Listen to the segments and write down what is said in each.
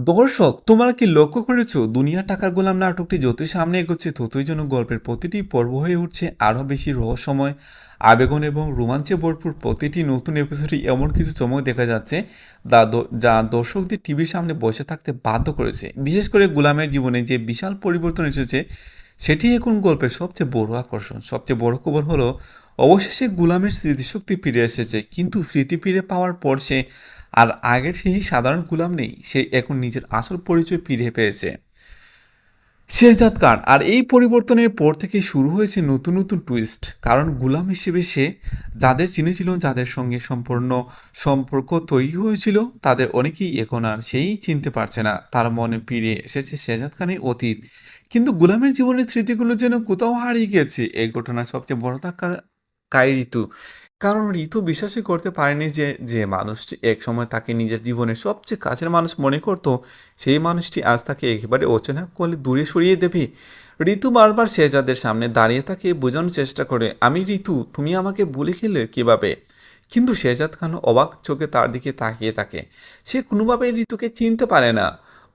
দর্শক, তোমরা কি লক্ষ্য করেছো দুনিয়া টাকার গোলাম নাটকটি যতই সামনে এগোচ্ছে ততই যেন গল্পের প্রতিটি পর্ব হয়ে উঠছে আরও বেশি রহস্যময়, আবেগন এবং রোমাঞ্চে ভরপুর। প্রতিটি নতুন এপিসোডে এমন কিছু চমক দেখা যাচ্ছে যা দর্শকদের টিভির সামনে বসে থাকতে বাধ্য করেছে। বিশেষ করে গোলামের জীবনে যে বিশাল পরিবর্তন এসেছে সেটি এখন গল্পের সবচেয়ে বড় আকর্ষণ। সবচেয়ে বড় খবর হলো অবশেষে গোলামের স্মৃতিশক্তি ফিরে এসেছে, কিন্তু স্মৃতি ফিরে পাওয়ার পর সে আর আগের সেই সাধারণ গোলাম নেই, সে এখন নিজের আসল পরিচয় ফিরে পেয়েছে, শেহজাদ খান। আর এই পরিবর্তনের পর থেকে শুরু হয়েছে নতুন নতুন টুইস্ট, কারণ গোলাম হিসেবে সে যাদের চিনেছিল, যাদের সঙ্গে সম্পূর্ণ সম্পর্ক তৈরি হয়েছিল, তাদের অনেকেই এখন আর সেই চিনতে পারছে না। তার মনে ফিরে এসেছে শেহজাদ খানের অতীত, কিন্তু গোলামের জীবনের স্মৃতিগুলো যেন কোথাও হারিয়ে গেছে। এই ঘটনার সবচেয়ে বড় ধাক্কা খায় ঋতু, কারণ ঋতু বিশ্বাসই করতে পারেনি যে যে মানুষটি একসময় তাকে নিজের জীবনের সবচেয়ে কাছের মানুষ মনে করত, সেই মানুষটি আজ তাকে একেবারে অচেনা করলে দূরে সরিয়ে দেবে। ঋতু বারবার শেহজাদের সামনে দাঁড়িয়ে তাকে বোঝানোর চেষ্টা করে, আমি ঋতু, তুমি আমাকে ভুলে গেলে কীভাবে? কিন্তু শেহজাদ খান অবাক চোখে তার দিকে তাকিয়ে থাকে। সে কোনোভাবেই ঋতুকে চিনতে পারে না,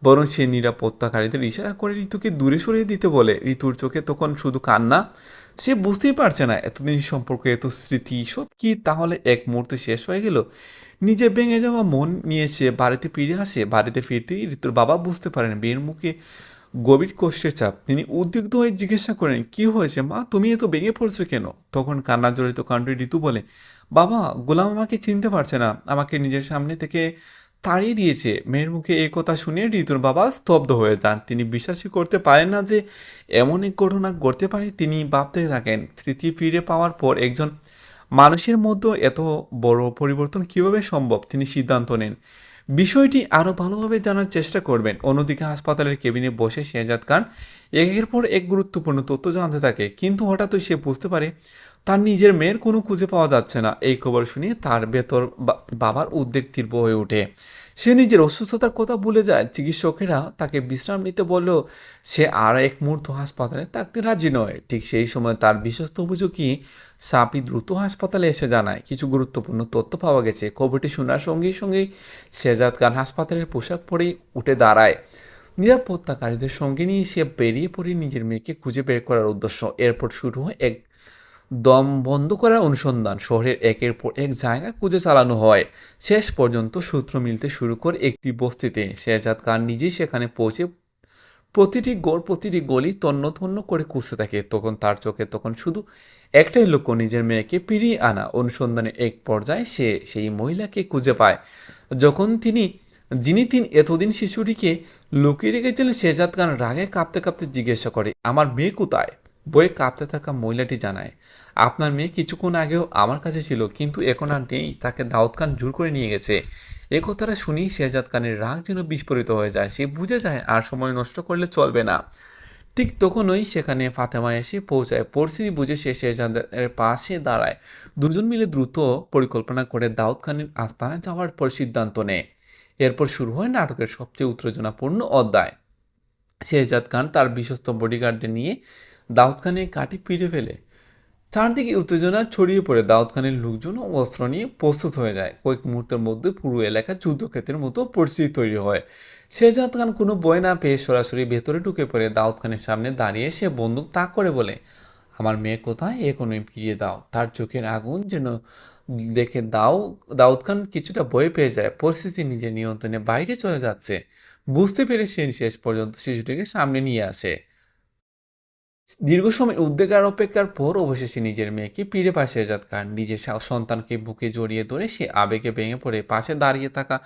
বরং সে নিরাপত্তাকারীদের ইশারা করে ঋতুকে দূরে সরিয়ে দিতে বলে। ঋতুর চোখে তখন শুধু কান্না। সে বুঝতেই পারছে না এতদিন সম্পর্কে এত স্মৃতি সব কি তাহলে এক মুহূর্তে শেষ হয়ে গেল। নিজের ভেঙে যাওয়া মন নিয়ে সে বাড়িতে ফিরে আসে। বাড়িতে ফিরতেই ঋতুর বাবা বুঝতে পারেন বিয়ের মুখে গভীর কষ্টের চাপ। তিনি উদ্বিগ্ন হয়ে জিজ্ঞাসা করেন, কি হয়েছে মা, তুমি এত ভেঙে পড়ছো কেন? তখন কান্না জড়িত কণ্ঠে ঋতু বলে, বাবা, গোলাম আমাকে চিনতে পারছে না, আমাকে নিজের সামনে থেকে তাড়িয়ে দিয়েছে। মেয়ের মুখে এই কথা শুনে ঋতুর বাবা স্তব্ধ হয়ে যান। তিনি বিশ্বাসই করতে পারেন না যে এমন এক ঘটনা ঘটতে পারে। তিনি ভাবতে থাকেন স্মৃতি ফিরে পাওয়ার পর একজন মানুষের মধ্যে এত বড় পরিবর্তন কিভাবে সম্ভব। তিনি সিদ্ধান্ত নেন বিষয়টি আরও ভালোভাবে জানার চেষ্টা করবেন। অন্যদিকে হাসপাতালের কেবিনে বসে শেহজাদ খান একের পর এক গুরুত্বপূর্ণ তথ্য জানতে থাকে, কিন্তু হঠাৎই সে বুঝতে পারে তার নিজের মেয়ের কোনো খুঁজে পাওয়া যাচ্ছে না। এই খবর শুনে তার ভেতর বাবার উদ্বেগ তীব্র হয়ে ওঠে। সে নিজের অসুস্থতার কথা ভুলে যায়। চিকিৎসকেরা তাকে বিশ্রাম নিতে বললেও সে আর এক মুহূর্ত হাসপাতালে থাকতে রাজি নয়। ঠিক সেই সময় তার বিশ্বস্ত অভিযোগী সাপি দ্রুত হাসপাতালে এসে জানায় কিছু গুরুত্বপূর্ণ তথ্য পাওয়া গেছে। খবরটি শোনার সঙ্গেই সঙ্গেই শেহজাদ খান হাসপাতালের পোশাক পরেই উঠে দাঁড়ায়। নিরাপত্তাকারীদের সঙ্গে নিয়ে সে বেরিয়ে পড়ে নিজের মেয়েকে খুঁজে বের করার উদ্দেশ্য। এরপর শুরু হয় এক দম বন্ধ করার অনুসন্ধান। শহরের একের পর এক জায়গা খুঁজে চালানো হয়। শেষ পর্যন্ত সূত্র মিলতে শুরু করে একটি বস্তিতে। শেহজাদ খান নিজেই সেখানে পৌঁছে প্রতিটি গড় প্রতিটি গলি তন্ন তন্ন করে খুঁজতে থাকে। তখন তার চোখে তখন শুধু একটাই লক্ষ্য, নিজের মেয়েকে ফিরিয়ে আনা। অনুসন্ধানে এক পর্যায়ে সে সেই মহিলাকে খুঁজে পায়, যখন যিনি এতদিন শিশুটিকে লুকিয়ে রেখেছিলেন। শেহজাদ খান রাগে কাঁপতে কাঁপতে জিজ্ঞাসা করে, আমার মেয়ে কোথায়? বইয়ে কাঁপতে থাকা মহিলাটি জানায়, আপনার মেয়ে কিছুক্ষণ আগেও আমার কাছে ছিল, কিন্তু এখন আর নেই, তাকে দাউদ খান জোর করে নিয়ে গেছে। এ কথাটা শুনেই শেহজাদ খানের রাগ যেন বিস্ফোরিত হয়ে যায়। সে বুঝে যায় আর সময় নষ্ট করলে চলবে না। ঠিক তখনই সেখানে ফাতেমা এসে পৌঁছায়। পরিস্থিতি বুঝে সে শেহজাদের পাশে দাঁড়ায়। দুজন মিলে দ্রুত পরিকল্পনা করে দাউদ খানের আস্তানায় যাওয়ার পর সিদ্ধান্ত নেয়। এরপর শুরু হয় নাটকের সবচেয়ে উত্তেজনাপূর্ণ অধ্যায়। শেহজাদ খান তার বিশ্বস্ত বডিগার্ডদের নিয়ে দাউদ খানের ঘাঁটি ফিরে ফেলে। চারদিকে উত্তেজনা ছড়িয়ে পড়ে। দাউদ খানের লোকজন অস্ত্র নিয়ে প্রস্তুত হয়ে যায়। কয়েক মুহূর্তের মধ্যে পুরো এলাকা যুদ্ধক্ষেত্রের মতো পরিস্থিতি তৈরি হয়। শেহজাদ খান কোনো ভয় না পেয়ে সরাসরি ভেতরে ঢুকে পড়ে। দাউদ খানের সামনে দাঁড়িয়ে সে বন্দুক তাক করে বলে, আমার মেয়ে কোথায়, এখনই ফিরিয়ে দাও। তার চোখের আগুন যেন দেখে দাউদ খান কিছুটা ভয় পেয়ে যায়। পরিস্থিতি নিজের নিয়ন্ত্রণে বাইরে চলে যাচ্ছে বুঝতে পেরে সে শেষ পর্যন্ত শিশুটিকে সামনে নিয়ে আসে। দীর্ঘ সময় উদ্বেগ আর অপেক্ষার পর অবশেষে নিজের মেয়েকে ফিরে পায় শেহজাদ খান। নিজের সন্তানকে বুকে জড়িয়ে ধরে সে আবেগে ভেঙে পড়ে। পাশে দাঁড়িয়ে থাকা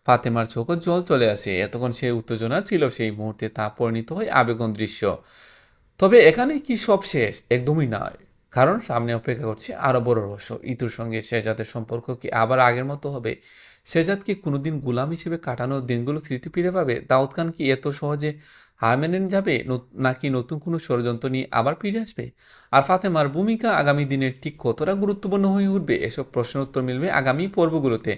ফাতেমার চোখে জল চলে আসে। এতক্ষণ সে উত্তেজনা ছিল, সেই মুহূর্তে তা পরিণত হয় আবেগন দৃশ্য। তবে এখানে কি সব শেষ? একদমই নয়, কারণ সামনে অপেক্ষা করছে আরও বড় রহস্য। ইতুর সঙ্গে শেহজাদের সম্পর্ক কি আবার আগের মতো হবে? শেহজাদ কি কোনোদিন গোলাম হিসেবে কাটানোর দিনগুলো স্মৃতি ফিরে পাবে? দাউদ খান কি এত সহজে হার মেনে যাবে, নাকি নতুন কোনো ষড়যন্ত্র নিয়ে আবার ফিরে আসবে? আর ফাতেমার ভূমিকা আগামী দিনের ঠিক কতটা গুরুত্বপূর্ণ হয়ে উঠবে, এসব প্রশ্নের উত্তর মিলবে আগামী পর্বগুলোতে।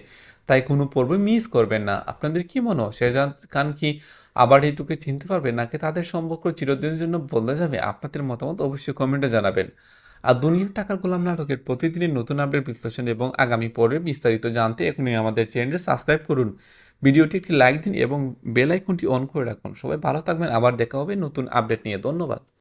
তাই কোনো পর্ব মিস করবেন না। আপনাদের কি মনে হয়, শেহজাদ খান কি আবার ঋতুকে চিনতে পারবে, নাকি তাদের সম্পর্ক চিরদিনের জন্য বদলে যাবে? আপনাদের মতামত অবশ্যই কমেন্টে জানাবেন। আর দুনিয়ার টাকার গোলাম নাটকের প্রতিদিনের নতুন আপডেট বিশ্লেষণ এবং আগামী পর্বে বিস্তারিত জানতে এখনই আমাদের চ্যানেলটি সাবস্ক্রাইব করুন। ভিডিওটি একটি লাইক দিন এবং বেল আইকনটি অন করে রাখুন। সবাই ভালো থাকবেন, আবার দেখা হবে নতুন আপডেট নিয়ে। ধন্যবাদ।